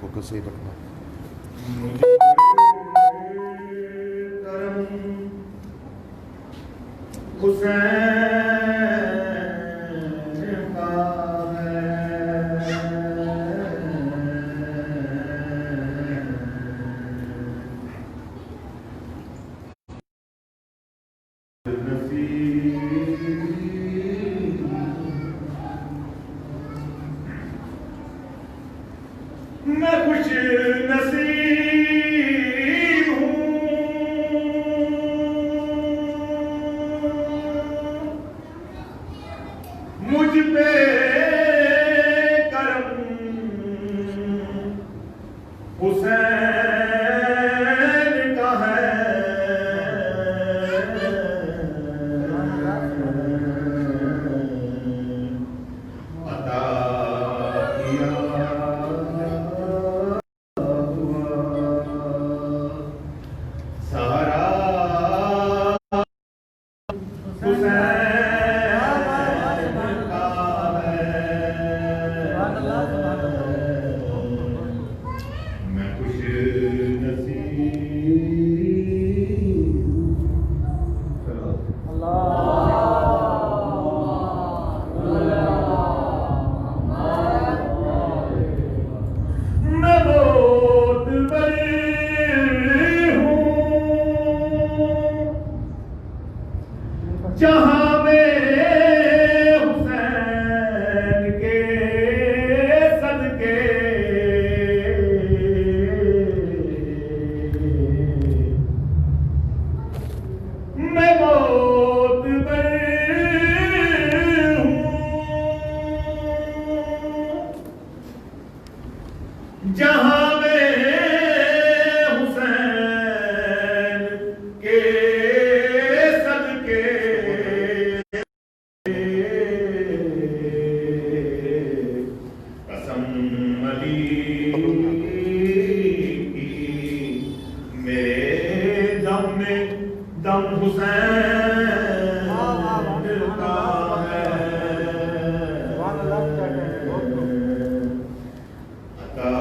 Focus صحیح رکھنا. میں خوش نصیب ہوں مجھ پہ کرم حسین کا ہے عطا کیا جہاں میں حسین کے صدقے میں موت ہوں جہاں میں حسین کے صدقے قسم علی کی میرے دم میں دم حسین کا ہے عطا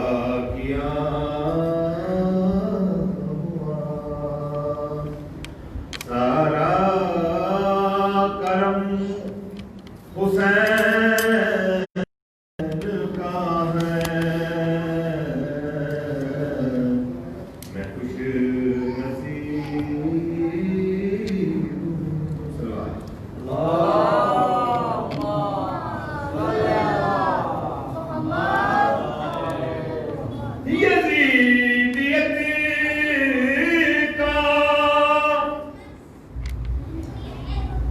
کیا سارا کرم حسین کا ہے میں خوش نصیب یزیدیت کا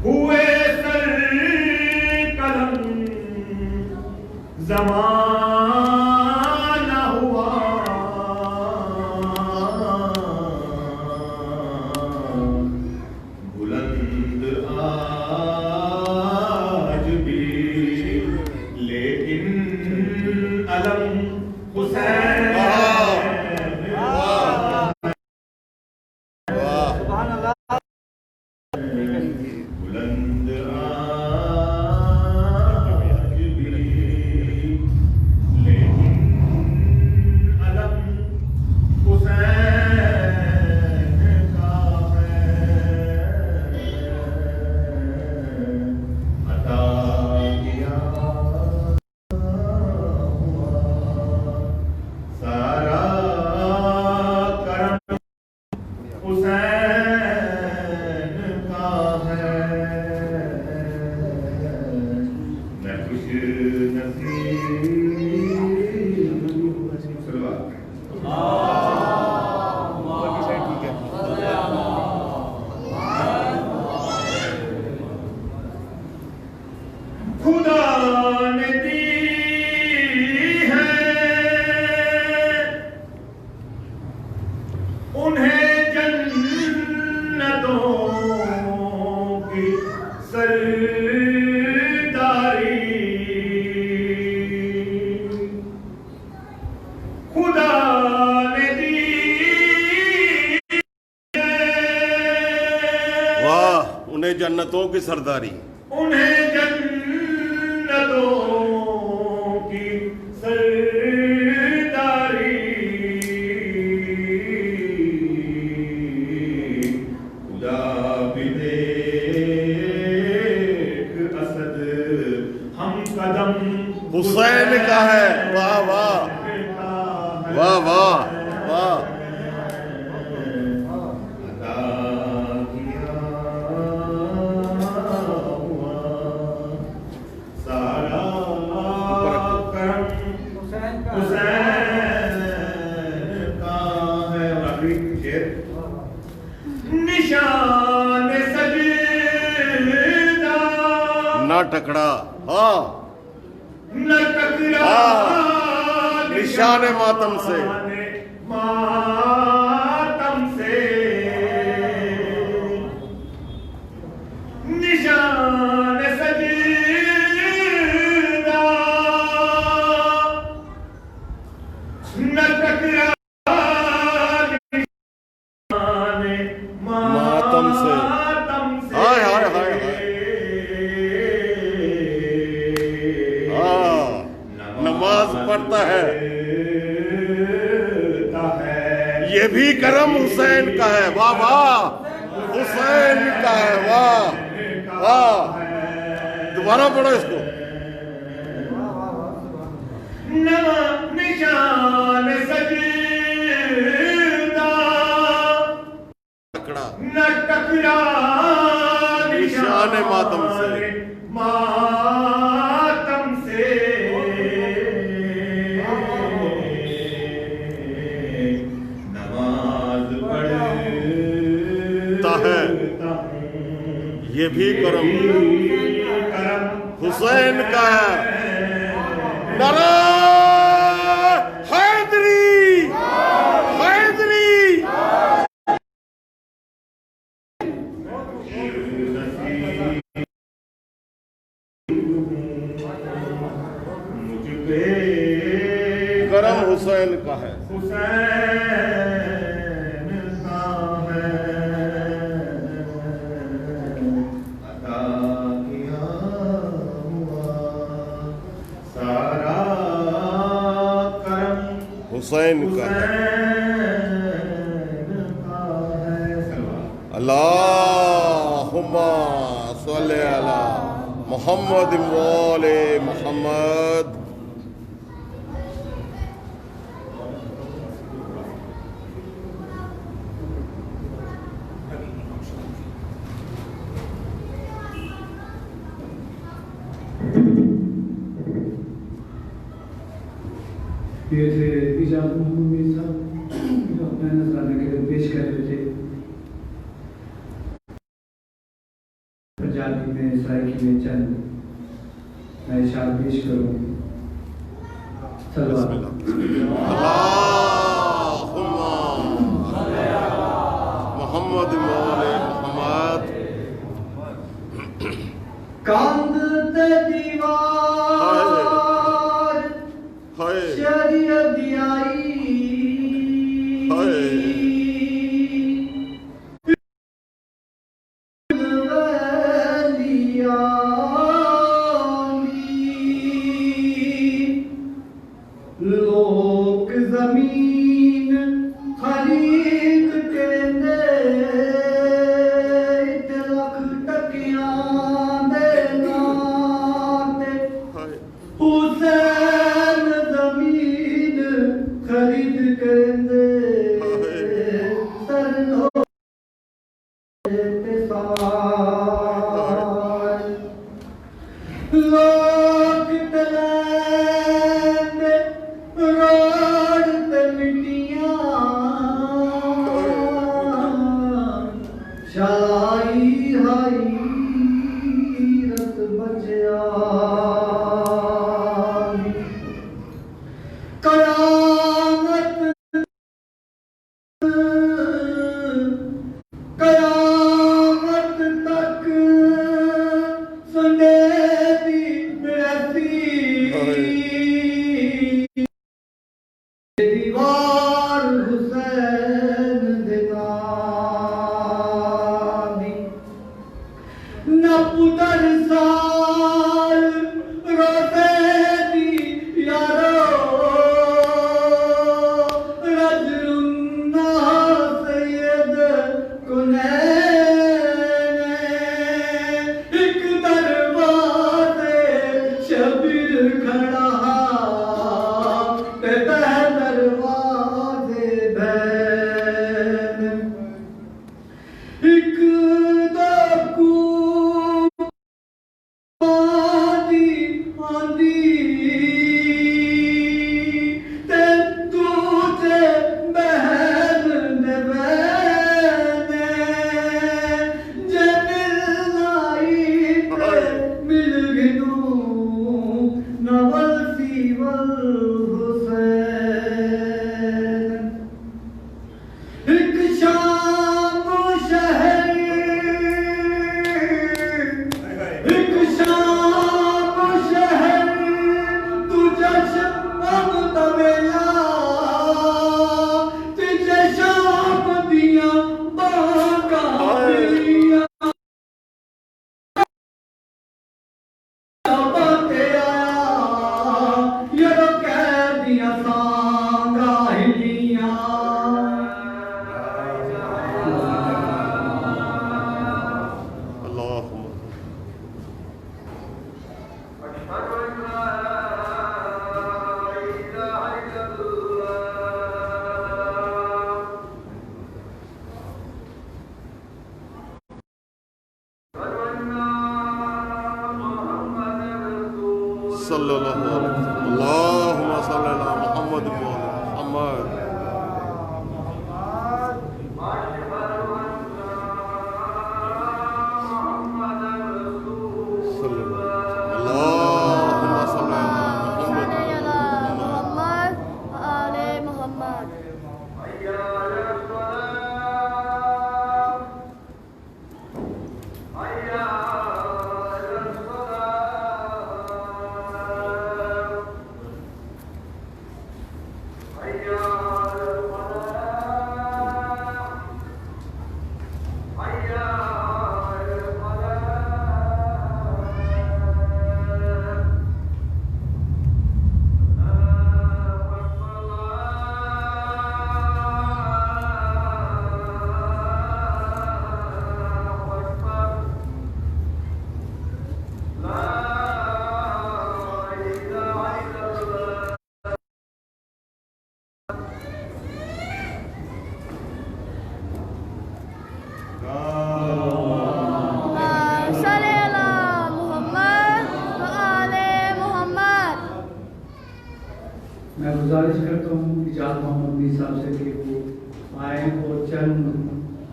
ہوئے سر قلم زمانہ ہوا بلند آج بھی لیکن علم حسین بلند آج بھی انہیں جنتوں کی سرداری، انہیں جنتوں کی سرداری، خدا بھی دیکھ اسد ہم قدم حسین کا ہے، واہ واہ واہ واہ واہ، نشان سجدہ نہ ٹکڑا، ہاں نہ ٹکرا، نشان ماتم سے، ماتم سے، نشان سجدہ نہ ٹکرا، ماتم سے، ہائے ہائے ہائے ہائے، نماز پڑھتا ہے، یہ بھی کرم حسین کا ہے، واہ واہ، حسین کا ہے، واہ واہ، دوبارہ پڑھو اس کو، نشان سجدہ ٹکڑا، نہ ٹکرا، نشان ماتم سے، ماتم سے، نماز پڑھتا ہے، یہ بھی کرم حسین کا ہے، نعرہ حیدری، حیدری، مجھ پہ کرم حسین کا ہے، حسین کا ہے، عطا کیا ہوا سارا کرم حسین کا ہے، حسین کا ہے، اللہم صلی علی محمد وآل محمد۔ یہ تھے ایجاد محمد میر صاحب جو اپنا نذرانہ کے لیے پیش کر رہے تھے۔ پنجابی میں سرائکی میں چند میں اشعار پیش کروں۔ صلوات اللہم محمد وآل محمد۔ کاندتے دیوار شریعت دیائی لوگ زمین خرید کے دے لکھ ٹکیاں دے نال صلی اللہ علیہ وسلم اللہم صلی علی محمد و آل محمد میں گزارش کرتا ہوں اجاز محمد میر صاحب سے کہ وہ آئیں اور چند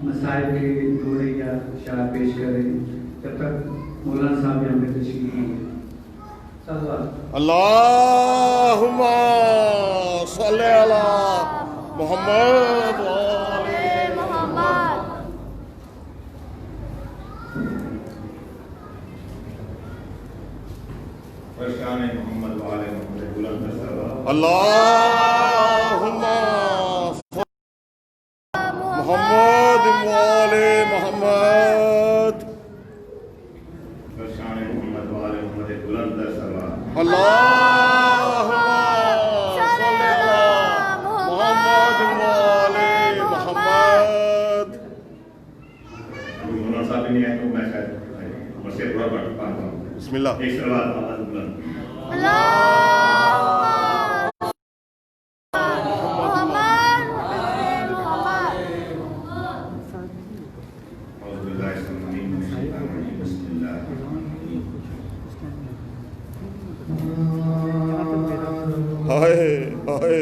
مسائل کے جوڑے یا شعر پیش کریں جب تک مولانا صاحب یہاں پہ تشریف نہیں ہے. اللہم صلی علی محمد و آل محمد. فرشان محمد و آل محمد بلند سرا اللہم محمد و آل محمد فرشان محمد و آل محمد بلند سرا اللہم صلی علی محمد و آل محمد. مولانا صاحب نہیں ہے تو میں شاید مسئلہ پورا پڑھتا ہوں. بسم اللہ. ایک سلوات آواز بلند. اعوذ باللہ السميع العليم من الشيطان الرجيم. بسم الله الرحمن الرحيم. ہائے ہائے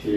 6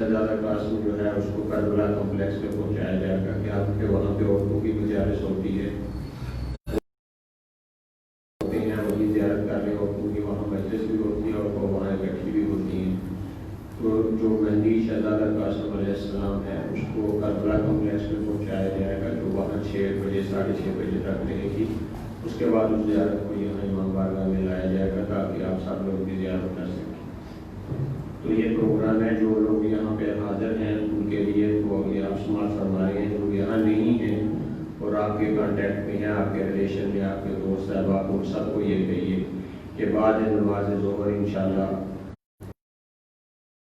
شہزادہ قاسم جو ہے اس کو کربلا کمپلیکس میں پہنچایا جائے گا کہ آپ کے وہاں پہ عورتوں کی مجالس ہوتی ہے وہی زیارت کر رہے عورتوں کی وہاں مجلس بھی ہوتی ہے اور وہ وہاں اکٹھی بھی ہوتی ہیں. تو جو مہدی شہزادہ قاسم علیہ السلام ہے اس کو کربلا کمپلیکس میں پہنچایا جائے گا جو وہاں 6 بجے 6:30 بجے تک رہے گی. اس کے بعد اس زیارت کو یہاں امام بارگاہ میں لایا جائے گا تاکہ آپ سب لوگ بھی زیارت کر سکیں. تو یہ پروگرام ہے جو لوگ یہاں پہ حاضر ہیں ان کے لیے تو یہ آپ سماعت فرما رہے ہیں. جو یہاں نہیں ہیں اور آپ کے کانٹیکٹ میں ہیں آپ کے ریلیشن میں آپ کے دوست احباب ان سب کو یہ کہیے کہ بعد نماز ظہر انشاءاللہ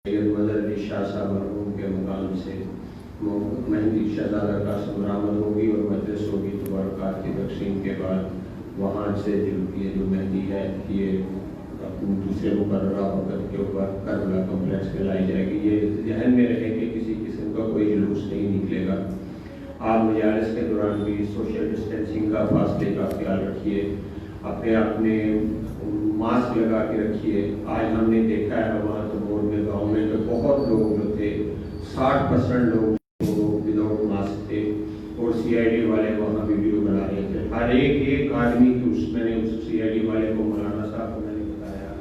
سید مظہر علی شاہ صاحب مرحوم کے مقام سے مہدی شہزادہ قاسم برآمد ہوگی اور مجلس ہوگی. تو برکات کی تقسیم کے بعد وہاں سے یہ جو مہدی ہے یہ دوسرے مقررہ وقت کے اوپر کربلا کمپلیکس میں لائی جائے گی. یہ ذہن میں رہے کہ کسی قسم کا کوئی جلوس نہیں نکلے گا. آپ مجالس کے دوران بھی سوشل ڈسٹینسنگ کا فاصلے کا خیال رکھیے. اپنے ماسک لگا کے رکھیے. آج ہم نے دیکھا ہے وہاں تبور میں گاؤں میں تو بہت لوگ جو تھے 60% لوگ وداؤٹ ماسک تھے اور CID والے وہاں ویڈیو بنا رہے تھے. ہر ایک آدمی کی میں نے اس CID والے کو مولانا صاحب کو میں نے بتایا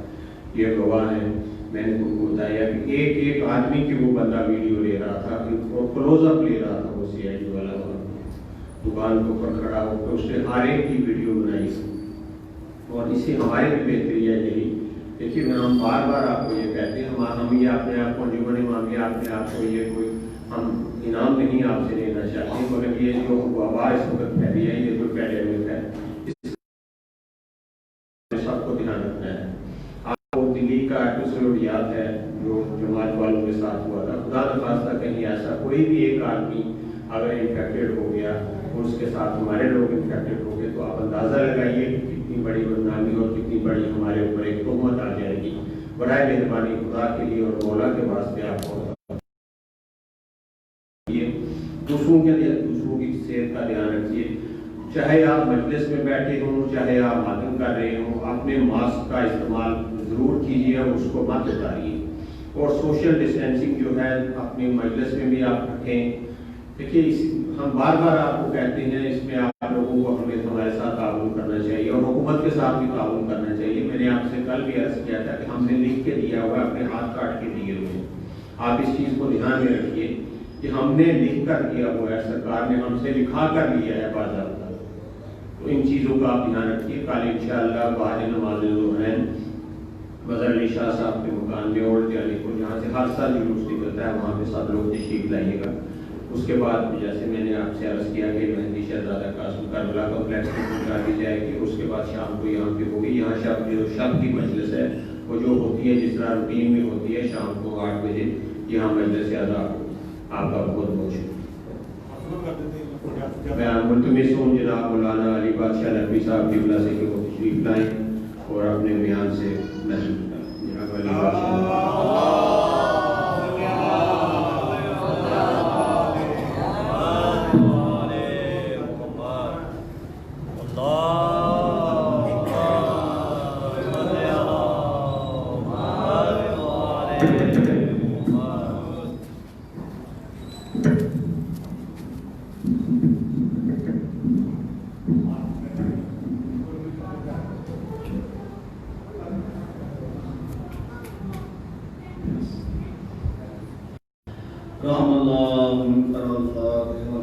یہ گواہ ہے میں نے ان کو بتایا کہ ایک آدمی کی وہ بندہ ویڈیو لے رہا تھا اور کلوز اپ لے رہا تھا وہ CID والا وہاں دکان کے اوپر کھڑا ہو کے اس نے ہر ایک کی ویڈیو بنائی. اور اس سے ہماری بھی بہتری ہے یہی. دیکھیے ہم بار بار آپ کو یہ کہتے ہیں ہم یہ اپنے آپ کو انجمن امامیہ اپنے آپ کو یہ کوئی ہم انعام نہیں آپ سے لینا چاہتے ہیں مگر یہ جو وبا اس وقت پھیلی ہے یہ جو پیڈیمک ہے اس سب کو دھیان رکھنا ہے. آپ کو دلی کا ایپیسوڈ یاد ہے جو جماعت والوں کے ساتھ ہوا تھا. خدا نخواستہ کہیں ایسا کوئی بھی ایک آدمی اگر انفیکٹڈ ہو گیا اور اس کے ساتھ ہمارے لوگ انفیکٹڈ ہو گئے تو آپ اندازہ لگائیے کہ کتنی بڑی بدنامی اور کتنی بڑی ہمارے اوپر ایک تہمت آ جائے گی. برائے مہربانی خدا کے لیے اور مولا کے واسطے آپ کو دوسروں کے لیے دوسروں کی صحت کا دھیان رکھیے. چاہے آپ مجلس میں بیٹھے ہوں چاہے آپ ماتم کر رہے ہوں اپنے ماسک کا استعمال ضرور کیجیے اور اس کو مت اتاریے. اور سوشل ڈسٹینسنگ جو ہے اپنے مجلس میں بھی آپ رکھیں. دیکھیے ہم بار بار آپ کو کہتے ہیں اس میں آپ لوگوں کو ہمارے ساتھ تعاون کرنا چاہیے اور حکومت کے ساتھ بھی تعاون کرنا چاہیے. میں نے آپ سے کل بھی عرض کیا تھا کہ ہم نے لکھ کے دیا ہوا اپنے ہاتھ کاٹ کے دیے ہوئے. آپ اس چیز کو دھیان میں رکھیے کہ ہم نے لکھ کر دیا ہوا ہے سرکار نے ہم سے لکھا کر لیا ہے باضابطہ. تو ان چیزوں کا آپ دھیان رکھیے. کل انشاءاللہ بعد نماز ظہر مظہر علی شاہ صاحب کے مکان میں اور جانے کو جہاں سے ہر سال جلوس نکلتا ہے وہاں پہ سب لوگ تشریف لائیے گا. اس کے بعد جیسے میں نے آپ سے عرض کیا کہ مہدی شہزادہ قاسم کربلا کمپلیکس میں پہنچا دی جائے گی. اس کے بعد شام کو یہاں پہ ہوگی. یہاں شب کی مجلس ہے وہ جو ہوتی ہے جس طرح روٹین میں ہوتی ہے شام کو 8 بجے یہاں مجلس ادا ہو. آپ کا بہت بہت شکریہ. میں ملتمس ہوں جناب مولانا علی بادشاہ نقوی صاحب کی بلا سے کہ وہ تشریف لائیں اور اپنے بیان سے محسوس کریں. جناب علی بادشاہ رحم اللہ منکر الفاتحہ.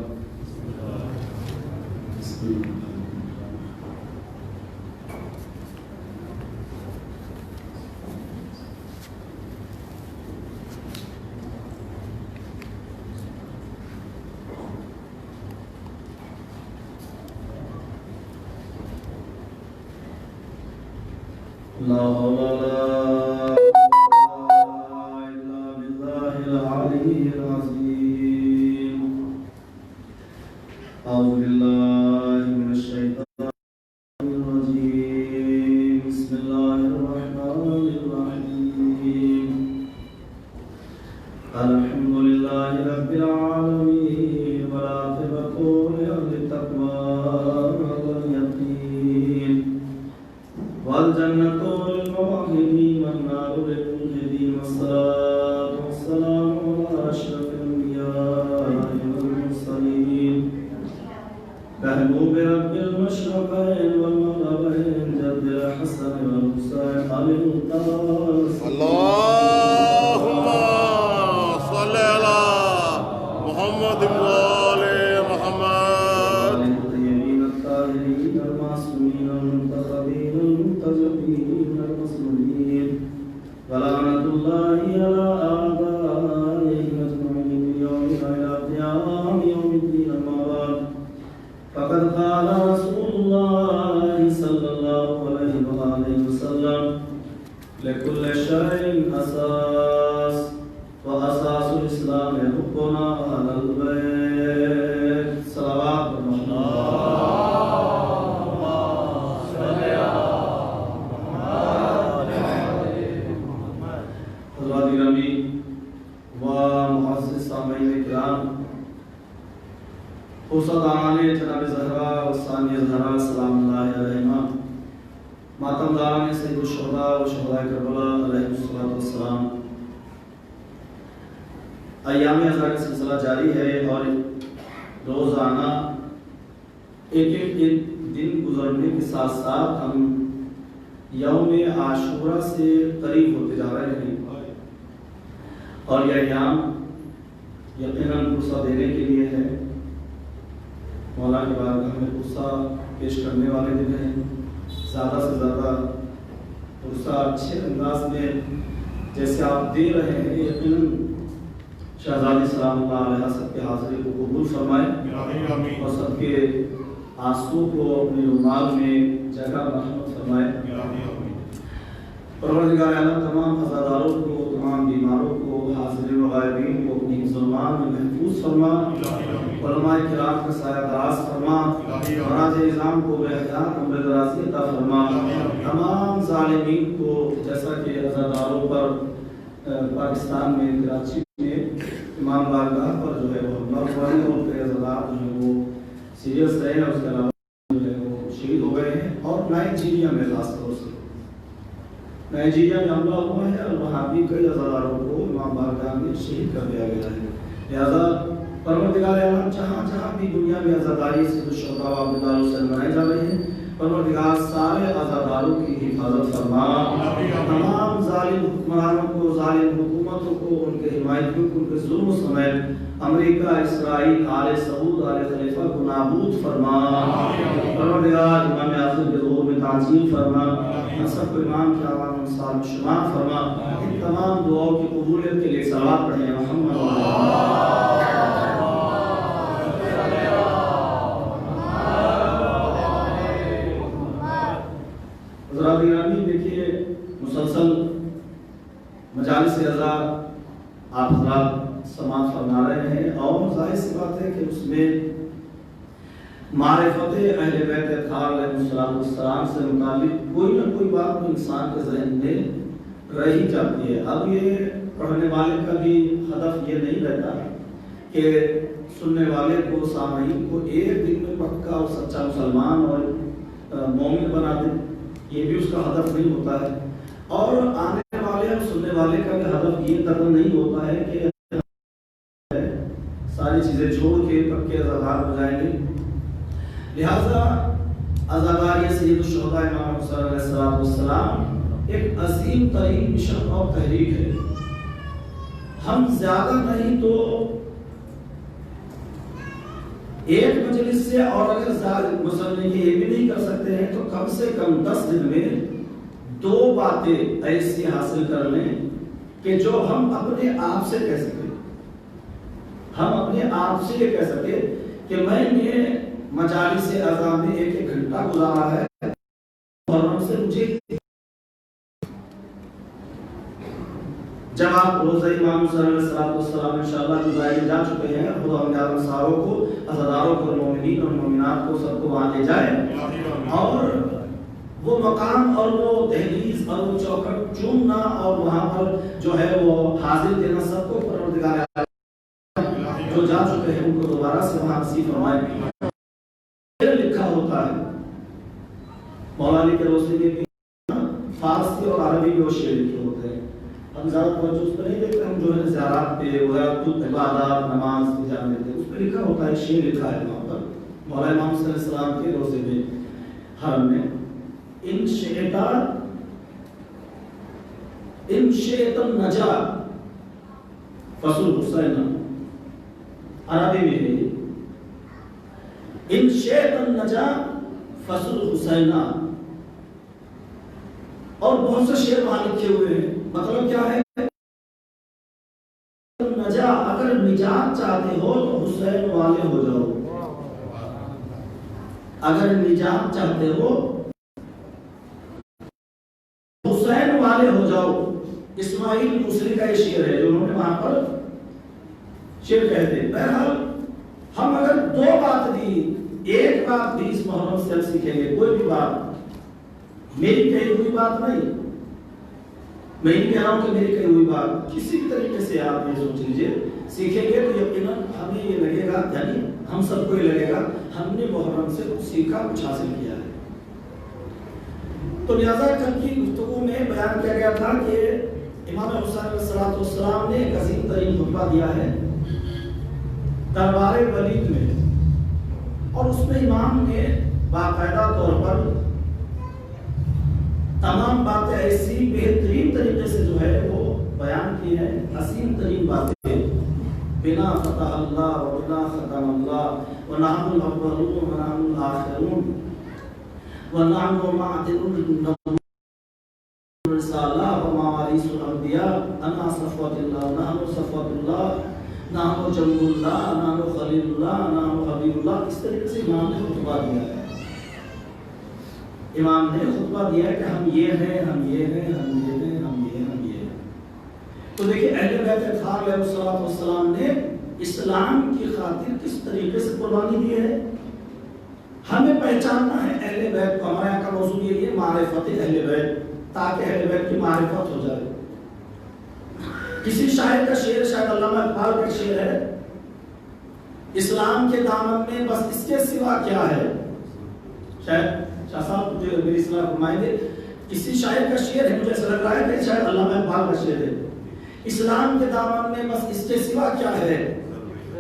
لا حول ولا أعوذ بالله من الشيطان الرجيم. بسم الله الرحمن الرحيم. الحمد لله رب العالمين والعاقبة لأهل التقوى واليقين والجنة للموحدين والنار للموحدين والصلاة والسلام على محبوب رب المشرقين والمغربين جد الحسن والحسين علي القاسم اللهم صل على محمد وآل محمد الطيبين الطاهرين المعصومين المنتخبين المنتجبين المصلوبين ولعنة الله على أعدائهم أجمعين يوم إلى قيام يوم الدين أما بعد فقد قال رسول الله صلى الله عليه وآله وسلم لكل شيء أساس وأساس الإسلام حبنا أهل البيت صلوات حضرات گرامی و معزز سامعین کرام، فرصتان جناب زہرا و ثانیہ زہرا سلام اللہ علیہما، ماتمداران سید الشہداء و شہداء کربلا علیہ السلام، ایام ازا کا سلسلہ جاری ہے اور روزانہ ایک ایک دن گزرنے کے ساتھ ساتھ ہم یوم عاشورہ سے قریب ہوتے جا رہے ہیں اور یہ ایام یقیناً پرسہ دینے کے لیے ہے۔ مولا کی بارگاہ میں پرسہ پیش کرنے والے دن ہیں، زیادہ سے زیادہ پرسہ اچھے انداز میں جیسے آپ دے رہے ہیں یقیناً شہزادی سلام اللہ علیہ سب کے حاضری کو قبول فرمائے اور سب کے آنسو کو اپنے رومال میں جگہ مرحمت فرمائے۔ پروردگار اعلیٰ تمام عزاداروں کو، تمام بیماروں کو، حاضرین و غائبین کو اپنی ظلمان میں محفوظ فرما، علماء کرام کا سایہ دراز فرما، مراج نظام کو بے حیات عمر درازی عطا فرما، تمام ظالمین کو جیسا کہ عزاداروں پر پاکستان میں کراچی میں امام بارگاہ پر جو ہے وہ حملہ ہوا ہے اور کئی عزادار جو ہے وہ سیریس رہے ہیں، اس کے علاوہ جو ہے وہ شہید ہو گئے ہیں، اور نائجیریا میں خاص طور سے نائجیریا میں حملہ ہوا ہے اور وہاں بھی کئی عزاداروں کو امام بارگاہ میں شہید کر دیا گیا ہے۔ لہذا پروردگار عالم جہاں جہاں بھی دنیا میں عزاداری سے الشہداء و عبداللہ حسین منائے جا رہے ہیں، پروردگار سارے عزاداروں کی حفاظت فرما، تمام ظالم حکمرانوں کو، ظالم حکومتوں کو، ان کے حمایتیوں کو، ان کے ظلم سمیت امریکہ، اسرائیل، آل سعود، آل خلیفہ کو نابود فرما۔ پروردگار امام اعظم کے ظہور میں تعظیم فرما، سب کو امام کے عوام انصار میں شمار فرما۔ ان تمام دعاؤں کی قبولیت کے لیے صلوات پڑھیں محمد حضرات گرامی، دیکھیے مسلسل مجالس رضا آپ حضرات سماعت فرما رہے ہیں اور ظاہر سی بات ہے کہ اس میں معرفت اہل بیت اطہار علیہ السلام سے متعلق کوئی نہ کوئی بات تو انسان کے ذہن میں رہ ہی جاتی ہے۔ اب یہ پڑھنے والے کا بھی ہدف یہ نہیں رہتا کہ سننے والے کو، سامعین کو ایک دن میں پکا اور سچا مسلمان اور مومن بنا دے، یہ بھی اس کا ہدف نہیں ہوتا ہے، اور آنے والے اور سننے والے کا بھی ہدف یہ تک نہیں ہوتا ہے کہ ساری چیزیں چھوڑ کے پکے عزادار ہو جائیں گے۔ لہذا عزاداری سید الشہداء امام حسین علیہ السلام ایک عظیم ترین مشن اور تحریک ہے۔ ہم زیادہ نہیں تو ایک مجلس سے، اور اگر مسلمان یہ بھی نہیں کر سکتے ہیں تو کم سے کم 10 دن میں 2 باتیں ایسی حاصل کر لیں کہ جو ہم اپنے آپ سے کہہ سکیں۔ ہم اپنے آپ سے یہ کہہ سکیں کہ میں نے مجالس عزا میں 1 گھنٹہ گزارا ہے اور سے مجھے جب آپ روزہ امام حسین علیہ السلام انشاءاللہ گزارے جا چکے ہیں، خدا ہم جانا ساروں کو، عزاداروں کو، مومنین اور مومنات کو، سب کو وہاں لے جائے اور وہ مقام اور وہ دہلیز اور وہ چوکھٹ چومنا اور وہاں پر جو ہے وہ حاضر دینا سب کو پروردگار جو جا چکے ہیں ان کو دوبارہ سے وہاں نصیب فرمائے۔ لکھا ہوتا ہے مولا علی کے روزے میں بھی فارسی اور عربی میں وہ شعر لکھے ہوتے ہیں، ہم زیادہ توجہ اس پہ نہیں دیکھتے، ہم جو ہے زیارات پہ عبادات، نماز پہ دھیان دیتے ہیں، اس پہ لکھا ہوتا ہے، شعر لکھا ہے وہاں پر مولا امام صلی اللہ علیہ وسلم کے روزے میں حرم میں ان شئت النجا فصل حسین عربی میں ہے ان شئت النجا فصل حسین، اور بہت سے شعر وہاں لکھے ہوئے ہیں. مطلب کیا ہے؟ نجا، اگر نجات چاہتے ہو تو حسین والے ہو جاؤ. اگر نجات چاہتے ہو حسین والے ہو جاؤ. اسماعیل موصلی کا یہ شعر ہے جو انہوں نے وہاں پر شعر کہتے ہیں. بہرحال ہم اگر دو بات دی، ایک بات بھی اس محرم سے ہم سیکھیں گے، کوئی بھی بات میری کہی ہوئی بات نہیں، میں یہ کہہ رہا ہوں کہ میری کہی ہوئی بات کسی بھی طریقے سے آپ یہ سوچ لیجئے سیکھیں گے تو یقیناً ہمیں یہ لگے گا، یعنی ہم سب کو یہ لگے گا ہم نے محرم سے کچھ سیکھا، کچھ حاصل کیا ہے. تو لہٰذا کل کی گفتگو میں بیان کیا گیا تھا کہ امام حسین علیہ السلام نے ایک عظیم ترین خطبہ دیا ہے دربار ولید میں، اور اس میں امام نے باقاعدہ طور پر تمام باتیں ایسی بہترین طریقے سے جو ہے وہ بیان کی ہیں، حسین ترین باتیں. بنا فتح اللہ و بنا ختم اللہ ونحن الاولون ونحن الاخرون ونحن معدن الرسالہ وموارث الانبیاء انا صفوت اللہ نحن صفوت اللہ نحن جمع اللہ نحن خلیل اللہ نحن حبیب اللہ. اس طریقے سے امام نے خطبہ دیا ہے. امام نے خطبہ دیا ہے کہ ہم یہ ہیں، ہم یہ ہیں، ہم یہ ہیں، ہم یہ ہیں، ہم یہ ہیں. تو دیکھیں اہل بیت اطہار علیہ السلام نے اسلام کی خاطر کس طریقے سے قربانی دی ہے. ہمیں پہچاننا ہے اہل بیت کو. ہمارے یہاں کا موضوع یہ ہے معرفت اہل بیت، تاکہ اہل بیت کی معرفت ہو جائے. کسی شاعر کا شعر، شاید علامہ اقبال کا شعر ہے، اسلام کے دامن میں بس اس کے سوا کیا ہے. شاید شاہ صاحب مجھے میری اصلاح فرمائیں گے. کسی شاعر کا شعر ہے، مجھے ایسا لگ رہا ہے کہ شاید علامہ اقبال کا شعر ہے. اسلام کے دامن میں بس اس کے سوا کیا ہے،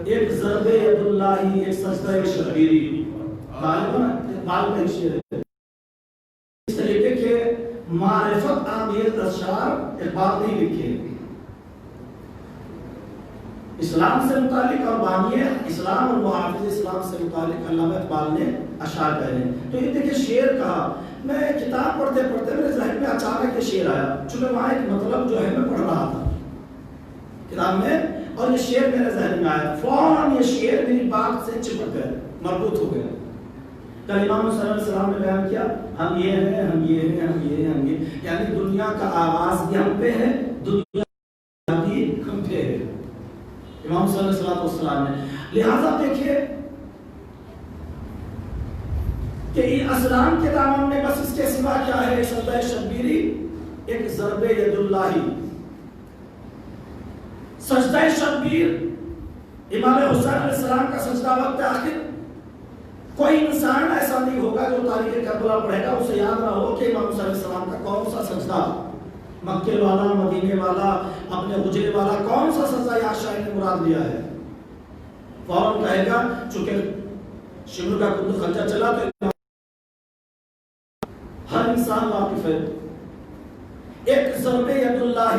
ایک ضرب ید اللہ، ایک سجدہ شبیری. اقبال کا شعر ہے. اس طریقے کے معرفت آمیز اشعار اقبال نے لکھے اسلام سے متعلق، اور بانی اسلام اور محافظ اسلام سے متعلق علامہ اقبال نے اشعار کہے. تو یہ دیکھیں شعر کہا. میں کتاب پڑھتے پڑھتے میرے ذہن میں اچانک یہ شعر آیا، چونکہ وہاں ایک مطلب جو ہے میں پڑھ رہا تھا کتاب میں، اور یہ شعر میرے ذہن میں آیا. فوراً یہ شعر میری بات سے چپک گئے، مربوط ہو گیا. کل امام صلی اللہ علیہ وسلم نے بیان کیا ہم یہ ہیں، ہم یہ ہیں، ہم یہ ہیں، ہم یہ، یعنی دنیا کا آغاز بھی ہم پہ ہے، دنیا بھی ہم پہ ہے. امام صلی اللہ علیہ وسلم نے لہذا دیکھیں کہ اسلام کے دامن میں بس اس کے سوا کیا ہے، ایک سجدہ شبیری، ایک ضرب ید اللہ. سجدہ شبیر امام حسین علیہ السلام کا سجدہ وقت آخر. کوئی انسان ایسا نہیں ہوگا جو تاریخ کربلا پڑھے گا اسے یاد نہ ہو کہ امام حسین علیہ السلام کا کون سا سجدہ، مکے والا، مدینے والا، اپنے حجرے والا، کون سا سجدہ یہاں شاعر نے مراد لیا ہے. فوراً کہے گا، چونکہ شمر کا کندو خنجر چلا تو ہر انسان واقف ہے. ایک ضرب ید اللہ،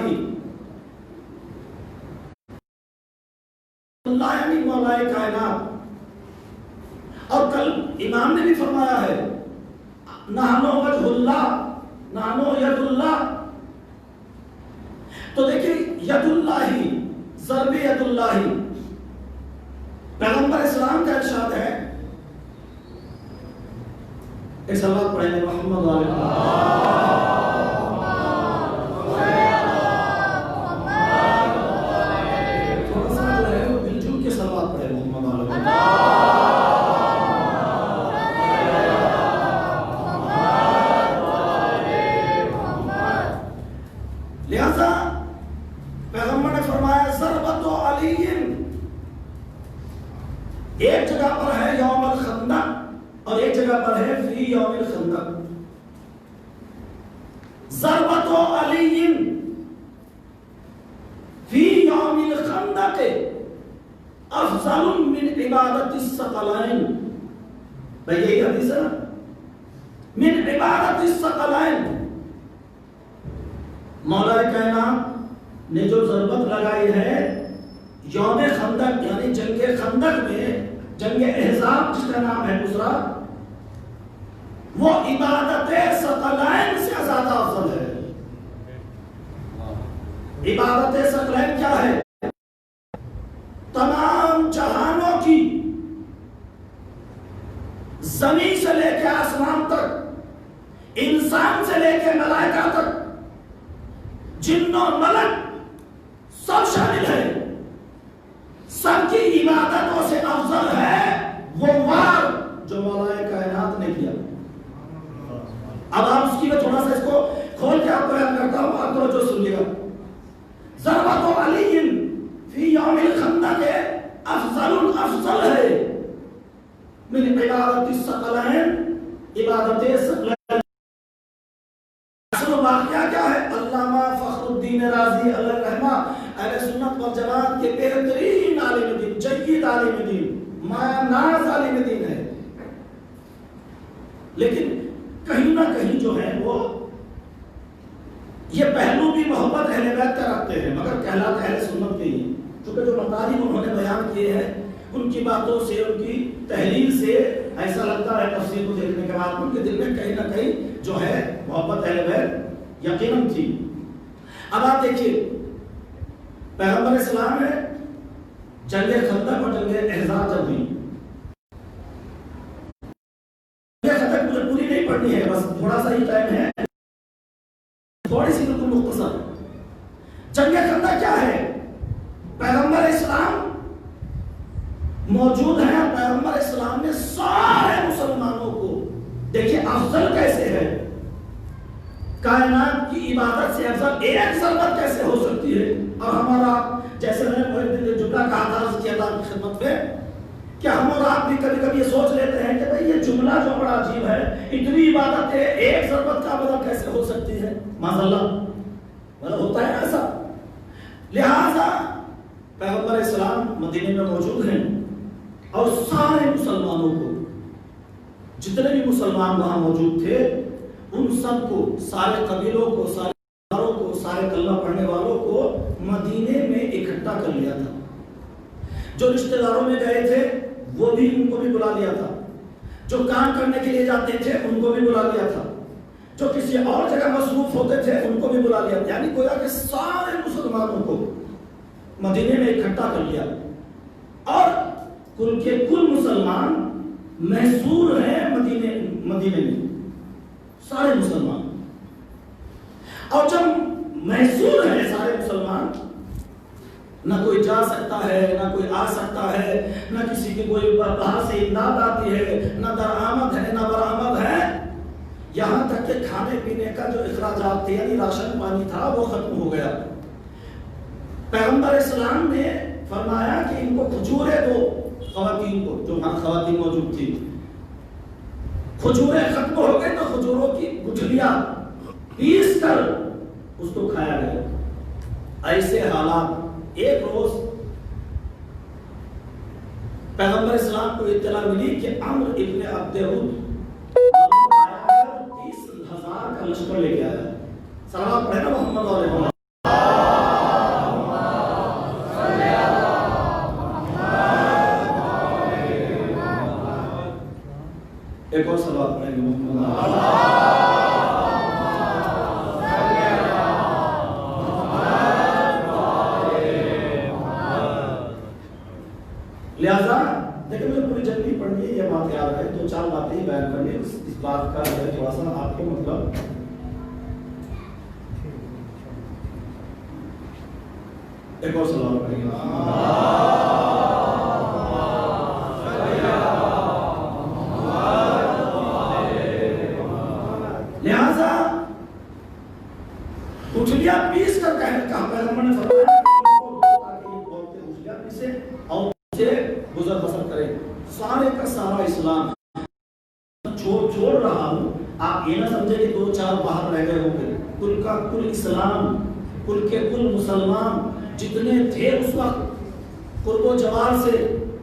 اللہ یعنی مولا کائنات. اور کل امام نے بھی فرمایا ہے نحنو وجہ اللہ، نحنو ید اللہ. تو دیکھیں ید اللہ، ضرب ید اللہ. پیغمبر اسلام کا ارشاد ہے، ایک صلوات پڑھیں گے محمد علیہ تھوڑا سا جو ہے وہ مل جل کے صلوات پڑھیں محمد علیہ. لہذا پیغمبر نے فرمایا ضربت علی، ایک جگہ پر ہے یوم الخندق اور ایک جگہ پر ہے فی یوم الخندق. ضربت علی فی یوم الخندق افضل من عبادت الثقلین. بھئی یہی حدیث ہے نا، من عبادت الثقلین، مولا کائنات نے جو ضربت لگائی ہے یوم خندق یعنی جنگ خندق میں، جنگ احزاب جس کا نام ہے دوسرا، وہ عبادت ثقلین سے زیادہ افضل ہے۔ عبادت ثقلین کیا ہے؟ تمام جہانوں کی، زمین سے لے کے آسمان تک، انسان سے لے کے ملائکہ تک، جن و ملک سب شامل ہے، سب کی عبادتوں سے افضل ہے وہ وار جو مولا کائنات نے کیا۔ اب آپ اس کی میں تھوڑا سا اس کو کھول کے آپ بیان کرتا ہوں، آپ توجہ سنیے گا۔ ضربت علی فی یوم الخندق افضل ہے من عبادت الثقلین، عبادت ثقلین۔ اصل واقعہ کیا ہے؟ علامہ فخر الدین رازی علیہ رحمہ اہل سنت والجماعت کے بہترین عالم دین، جید عالم دین، مایا ناز عالم دین ہے، لیکن کہیں نہ کہیں جو ہے وہ یہ پہلو بھی محبت اہل بیت کا رکھتے ہیں، مگر کہلاتے اہل سنت کے ہی، کیونکہ جو مطالب انہوں نے بیان کیے ہیں ان کی باتوں سے، ان کی تحلیل سے ایسا لگتا ہے تفسیر کو دیکھنے کے بعد ان کے دل میں کہیں نہ کہیں جو ہے محبت اہل بیت یقیناً تھی۔ اب آپ دیکھیے پیغمبر اسلام ہے، جنگ خندق اور جنگ احزاب جب ہوئی، جنگ خندق مجھے پوری نہیں پڑھنی ہے، بس تھوڑا سا ہی ٹائم ہے، تھوڑی سی بالکل مختصر۔ جنگ خندق کیا ہے؟ پیغمبر اسلام موجود ہیں، پیغمبر اسلام نے سارے مسلمانوں کو، دیکھیے افضل کیسے ہے، کائنات کی عبادت سے افضل ایک ضربت کیسے ہو سکتی ہے؟ اور ہمارا جیسے میں نے جملہ کہا تھا، عرض کیا تھا خدمت میں، کہ ہم اور آپ بھی کبھی کبھی یہ سوچ لیتے ہیں کہ بھئی یہ جملہ جو بڑا عجیب ہے، اتنی عبادتیں ایک ضربت کا بدل کیسے ہو سکتی ہے؟ معاذ اللہ، مطلب ہوتا ہے ایسا۔ لہذا پیغمبر اسلام مدینے میں موجود ہیں اور سارے مسلمانوں کو، جتنے بھی مسلمان وہاں موجود تھے ان سب کو، سارے قبیلوں کو، سارے داروں کو، سارے کلمہ پڑھنے والوں کو مدینے میں اکٹھا کر لیا تھا۔ جو رشتہ داروں میں گئے تھے وہ بھی ان کو بھی بلا لیا تھا، جو کام کرنے کے لیے جاتے تھے ان کو بھی بلا لیا تھا، جو کسی اور جگہ مصروف ہوتے تھے ان کو بھی بلا لیا تھا، یعنی گویا کہ سارے مسلمانوں کو مدینے میں اکٹھا کر لیا، اور کل کے کل مسلمان محصور ہیں مدینے میں، سارے مسلمان۔ اور جب محصور ہیں سارے مسلمان، نہ کوئی جا سکتا ہے، نہ کوئی آ سکتا ہے، نہ کسی کی کوئی باہر سے امداد آتی ہے، نہ درآمد ہے نہ برآمد ہے، یہاں تک کہ کھانے پینے کا جو اخراجات تھے یعنی راشن پانی تھا وہ ختم ہو گیا۔ پیغمبر اسلام نے فرمایا کہ ان کو کھجوریں دو، خواتین کو، جو وہاں خواتین موجود تھی، کھجوریں ختم ہو گئے تو کھجوروں کی گٹھلیاں پیس کر اس کو کھایا گیا۔ ایسے حالات، ایک روز پیغمبر اسلام کو اطلاع ملی کہ عمرو ابن عبد ود 30,000 کا لشکر لے کے آیا۔ صلوات پڑھے نا محمد علیہ وسلم۔ ایک اور صلوات پڑھیں گے محمد لہذا دیکھیں مجھے پوری جنگ نہیں پڑھنی ہے، یہ بات یاد ہے، دو چار باتیں ہی بیان کرنی ہے، اس بات کا ہے تھوڑا سا آپ کو مطلب ایک اور سلام پڑھیں گے۔ لہذا اٹھلیاں پیس کر کہا پیغمبر نے فرمایا تاکہ یہ بولتے اٹھلیاں پیسے اور گزر بسر کرے۔ سارے کا سارا اسلام چھوڑ رہا ہوں، آپ یہ نہ سمجھے کہ دو چار باہر رہ گئے ہوں گے، کل کا کل اسلام، کل کے کل مسلمان جتنے تھے اس وقت قرب و جوار سے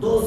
2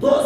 2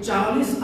40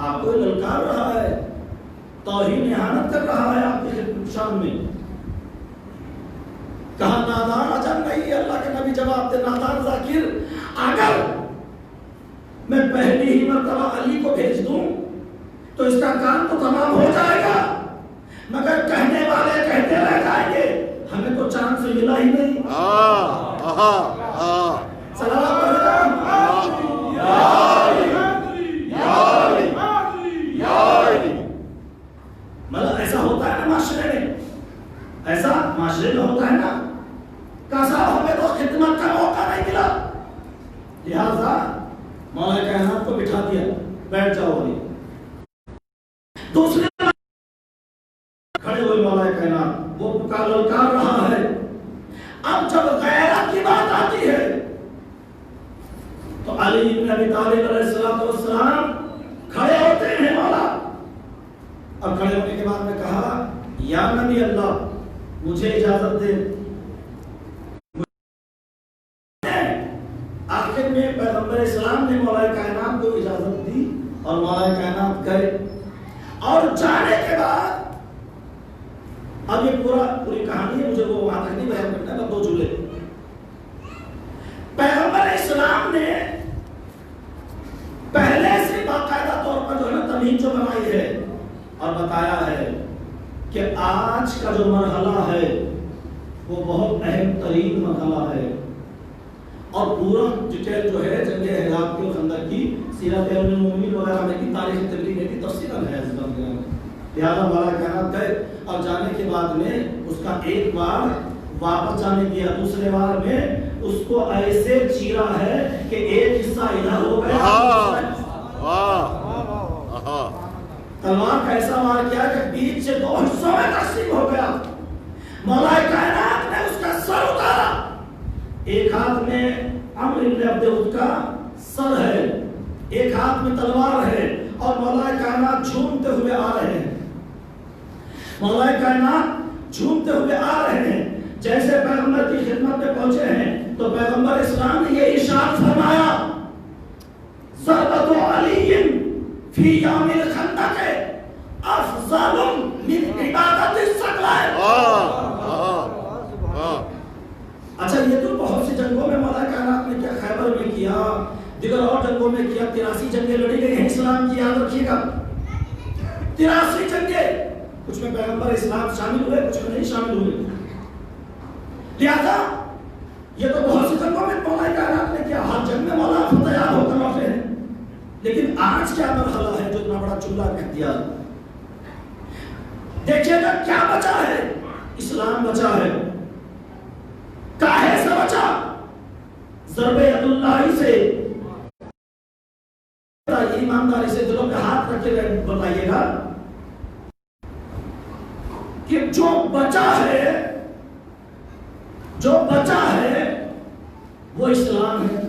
آپ کو للکار رہا ہے، توہین اہانت کر رہا ہے آپ کی شان میں. کہا نادان اجر نہیں. اللہ کے نبی جواب دے نادان ذاکر، اگر میں پہلی ہی مرتبہ علی کو بھیج دوں تو اس کا کام تو تمام ہو جائے گا، مگر کہنے والے کہتے رہ جائیں گے، ہمیں تو چاند سے ملا ہی نہیں. صلوات پڑھ رہا مطلب ایسا ہوتا ہے نا معاشرے میں، ایسا معاشرے میں ہوتا ہے نا. کیسا ہمیں تو خدمت کا موقع نہیں ملا، لہذا مولا کائنات کو بٹھا دیا، بیٹھ جاؤ علی. دوسرے کھڑے ہوئے مولا کائنات، وہ پکار للکار رہا ہے. اب جب غیرت کی بات آتی ہے تو علی بن ابی طالب علیہ السلام کھڑے ہوتے ہیں مولا. اب کھڑے ہونے کے بعد میں کہا یا نبی اللہ مجھے اجازت دے. آخر میں پیغمبر اسلام نے مولا کائنات کو اجازت دی اور مولا کائنات گئے. اور جانے کے بعد اب یہ پوری کہانی ہے، مجھے وہ وہاں تک نہیں بیان کرنا ہے، بس 2 جملے. پیغمبر اسلام نے پہلے سے باقاعدہ طور پر جو ہے نا تمہید جو بنائی ہے اور بتایا ہے کہ آج کا جو مرحلہ ہے وہ بہت اہم ترین مرحلہ ہے. اور پورا ڈیٹیل جو ہے جنگ احزاب کے خندق کی سیرت المومنین وغیرہ میں کی تاریخ تبلیغ میں کی تفصیل ہے. لہٰذا مولا کائنات گئے اور جانے کے بعد میں اس کا ایک بار واپس جانے دیا، دوسرے بار میں اس کو ایسے چیرا ہے کہ ایک حصہ ادھر ہو گیا، تلوار کا ایسا وار کیا کہ بیچ سے 2 حصوں میں تقسیم ہو گیا. مولا کائنات نے اس کا سر اتارا. ایک ہاتھ میں عمرو بن عبد ود کا سر ہے، ایک ہاتھ میں تلوار ہے، اور مولا کائنات جھومتے ہوئے آ رہے ہیں. مولا کائنات جھومتے ہوئے آ رہے ہیں. جیسے پیغمبر کی خدمت میں پہنچے ہیں تو پیغمبر اسلام نے یہ ارشاد فرمایا ضربۃ علی فی یوم الخندق افضل من عبادت الثقلین. اچھا یہ تو بہت سی جنگوں میں مولا کائنات نے کیا خیبر میں کیا، دیگر اور جنگوں میں کیا، 83 جنگیں لڑی گئی ہیں اسلام کی، یاد رکھیے گا 83 جنگیں. کچھ میں پیغمبر اسلام شامل ہوئے، کچھ میں نہیں شامل ہوئے. لہذا یہ تو بہت سی جنگوں میں مولا کائنات نے کیا، ہر جنگ میں مولا فتح ہو کر لوٹے ہیں. لیکن آج کیا مرحلہ ہے جو اتنا بڑا چولہا کہہ دیا. دیکھیے گا کیا بچا ہے، اسلام بچا ہے. کاہے سے بچا؟ ضرب ید اللہ سے. ایمانداری سے دلوں پہ ہاتھ رکھ کے بتائیے گا کہ جو بچا ہے وہ اسلام ہے،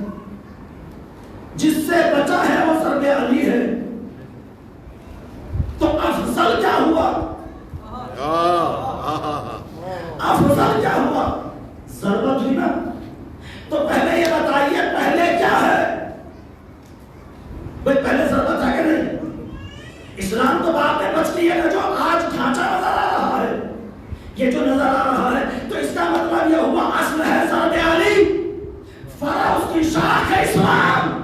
جس سے بچا ہے وہ ضرب علی ہے. تو افضل کیا ہوا؟ افضل کیا ہوا؟ ضربت ہوئی نا. تو پہلے یہ بتائیے پہلے کیا ہے؟ بھئی پہلے ضربت ہے کہ نہیں؟ اسلام تو بعد میں بچتی ہے نا. جو آج ڈھانچہ نظر آ رہا ہے، یہ جو نظر آ رہا ہے، تو اس کا مطلب یہ ہوا اصل ہے ضرب علی، فرع اس کی شاخ ہے اسلام.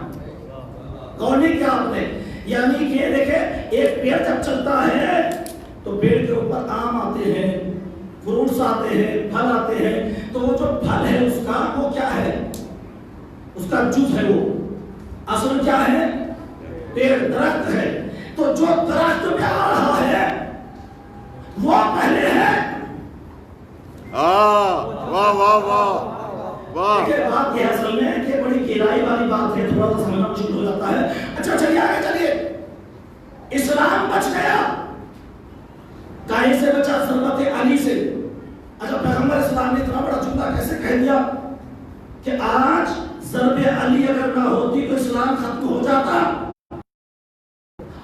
غور نہیں کیا آپ نے؟ یعنی کہ دیکھیں ایک پیڑ جب چلتا ہے تو پیڑ کے اوپر آم آتے ہیں، فروٹس آتے ہیں، پھل آتے ہیں. تو وہ جو پھل ہے اس کا وہ کیا ہے؟ اس کا جز ہے. وہ اصل کیا ہے؟ پیڑ، درخت ہے. تو جو درخت میں آ رہا ہے وہ پہلے ہے. واہ واہ واہ واہ. دیکھیں بات یہ اصل میں ہے کہ بڑی گہرائی والی بات ہے، تھوڑا سا سمجھنا مشکل ہو جاتا ہے. اچھا چلیے آگے چلیے. اسلام بچ گیا، کاہے سے بچا؟ ضربت علی سے. اچھا پیغمبر اسلام نے اتنا بڑا جملہ کیسے کہہ دیا کہ آج ضرب علی اگر نہ ہوتی تو اسلام ختم ہو جاتا،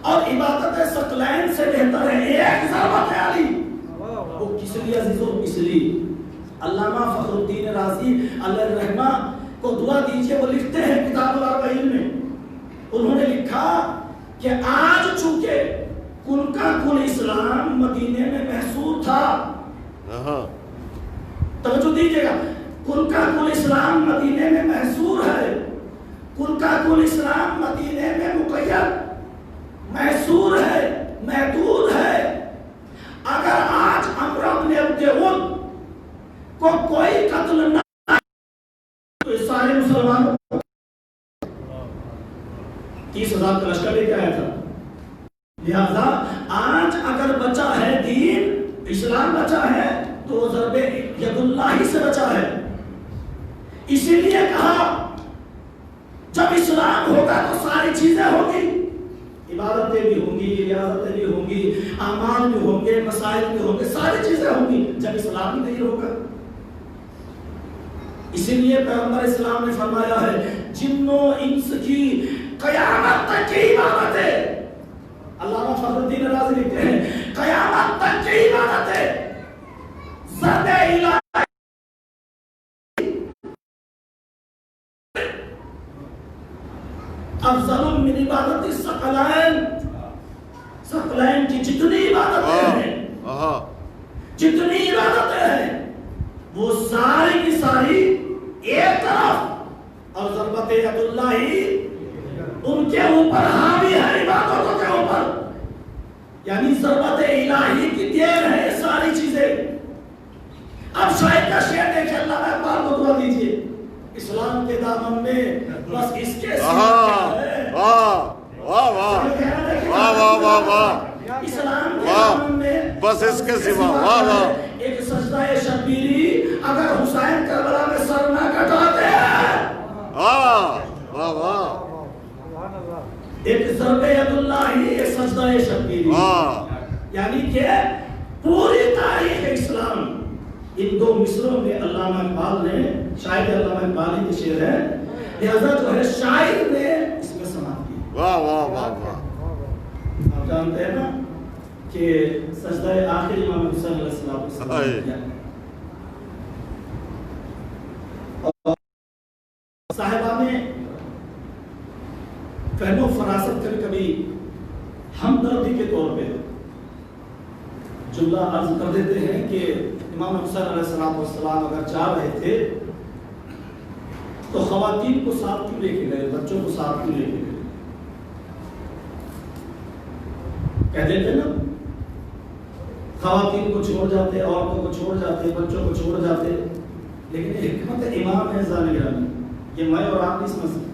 اور عبادت ثقلین سے بہتر ہے ایک ضربت علی. وہ کس لیے عزیزوں؟ اس لیے علامہ فخر الدین رازی اللہ الرحمہ کو دعا دیجئے، وہ لکھتے ہیں کتاب الاربعین میں، انہوں نے لکھا کہ آج چونکہ کل کا کل اسلام مدینے میں محصور تھا، توجہ دیجیے گا، کل کا کل اسلام مدینے میں محصور ہے، کل کا کل اسلام مدینے میں مقید محصور ہے، محدود ہے۔ اگر آج عمرو بن عبد ود کو کوئی قتل نہ تو سارے مسلمانوں 30,000 کا لشکر لے کے آیا تھا۔ لہذا آج اگر بچا ہے دین، اسلام بچا ہے تو وہ ضرب ید اللہ ہی سے بچا ہے۔ اسی لیے کہا جب اسلام ہوگا تو ساری چیزیں ہوگی، عبادتیں بھی ہوں گی، ریاضتیں بھی ہوں گی، اعمال بھی ہوں گے، مسائل بھی ہوں گے، ساری چیزیں ہوں گی، جب اسلام ہی نہیں ہوگا۔ اسی لیے پیغمبر اسلام نے فرمایا ہے جن و انس کی قیامت تک کی عبادت ہے، علامہ فخر الدین رازی لکھتے ہیں قیامت تک کی عبادت ہے ذات الہی افضل من عبادت الثقلین، ثقلین کی جتنی عبادتیں ہیں، جتنی عبادتیں ہیں وہ ساری کی ساری ایک طرف، اور ضربت ید اللہ ان کے اوپر حاوی ہے، عبادتوں کے اوپر، یعنی ضربت الہی کی دیر ہے یہ ساری چیزیں۔ اب شاید کا شعر دیکھیں، اللہ میں اقبال کو دعا دیجئے، اسلام کے دامن میں بس اس کے اسلام کے دامن میں بس اس کے سوا ایک سجدہ شبیری اگر حسین کربلا میں سر نہ کٹاتے ہیں، ایک ضرب ید اللہ ہی ایک سجدہ شبیری، یعنی کہ پوری تاریخ اسلام ان دو مصروں میں علامہ اقبال نے، شاعر علامہ اقبال کے شعر ہے، لہذا جو ہے شاعر نے اس میں سماعت کی۔ واہ واہ واہ واہ۔ آپ جانتے ہیں نا کہ سجدہ آخر امام حسین علیہ السلام نے کیا، اور صاحبہ میں فہم و فراست کبھی کبھی ہمدردی کے طور پہ جملہ عرض کر دیتے ہیں کہ امام حسین علیہ السلام اگر چاہ رہے تھے تو خواتین کو ساتھ کیوں لے کے گئے، بچوں کو ساتھ کیوں لے کے گئے؟ کہہ دیتے نا خواتین کو چھوڑ جاتے، عورتوں کو چھوڑ جاتے، بچوں کو چھوڑ جاتے، لیکن حکمت امام ہے ذان گرامی، یہ میں اور آپ نہیں سمجھ سکتے۔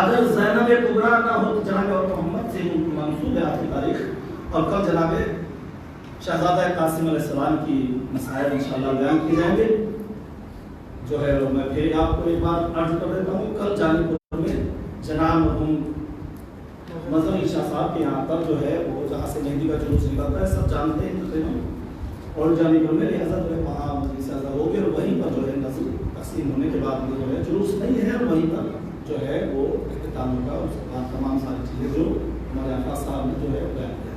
اگر زینب کبریٰ نہ ہو تو جناب اور محمد سے منسوب ہے آپ کی تاریخ، اور کل جناب شہزادہ قاسم علیہ السلام کی مسائل انشاءاللہ بیان کی جائیں گے۔ جو ہے میں پھر آپ کو ایک بار عرض کر دیتا ہوں، کل جانی پور میں جناب مرحوم مظہر علی شاہ صاحب کے یہاں پر جو ہے وہ جہاں سے مہندی کا جلوس نکلتا ہے، سب جانتے ہیں تقریباً، اور جانی پور میں لہٰذا جو ہے وہاں مجلس عزا ہوگی، اور وہیں پر جو ہے نظر تقسیم ہونے کے بعد جو ہے جلوس نہیں ہے، اور وہیں پر جو ہے وہ اختتام ہوگا، اس کے بعد تمام ساری چیزیں جو ہمارے آقا صاحب نے جو ہے بیان کیا۔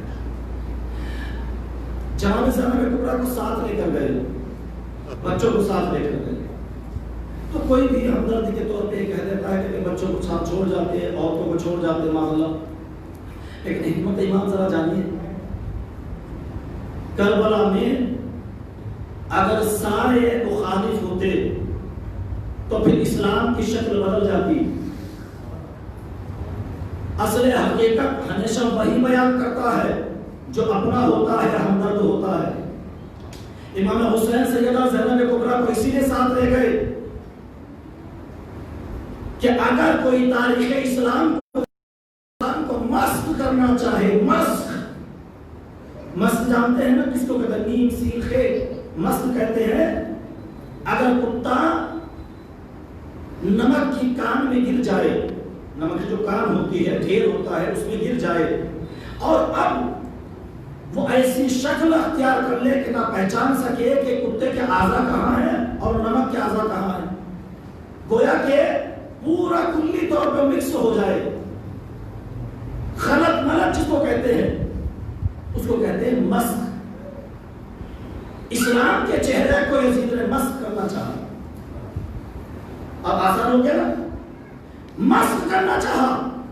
جہاں زینب کبریٰ کو ساتھ لے کر گئے، بچوں کو ساتھ لے کر گئے، تو کوئی بھی ہمدردی کے طور پہ کہہ دیتا ہے کہ بچوں کو ساتھ چھوڑ جاتے، عورتوں کو چھوڑ جاتے معاذ اللہ، لیکن حکمت امام ذرا جانیے، کربلا میں اگر سارے مخالف ہوتے تو پھر اسلام کی شکل بدل جاتی۔ اصل حقیقت ہمیشہ وہی بیان کرتا ہے جو اپنا ہوتا ہے، ہمدرد ہوتا ہے۔ امام حسین سیدہ زینب کبریٰ کو اسی لیے ساتھ لے گئے کہ اگر کوئی تاریخ اسلام کو مسخ کرنا چاہے، مسخ جانتے ہیں نا کس کو کہتے ہیں؟ نیم سین خے مسخ کہتے ہیں۔ اگر کتا نمک کی کان میں گر جائے، نمک کی جو کان ہوتی ہے، ڈھیر ہوتا ہے، اس میں گر جائے، اور اب وہ ایسی شکل اختیار کر لے کہ نہ پہچان سکے کہ کتے کے اعضاء کہاں ہیں اور نمک کے اعضاء کہاں ہیں، گویا کہ پورا کلی طور پہ مکس ہو جائے، خلط ملط جس کو کہتے ہیں، اس کو کہتے ہیں مسخ۔ اسلام کے چہرے کو یزید نے مسخ کرنا چاہا، اب آسان ہو گیا نا، مسخ کرنا چاہا،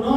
9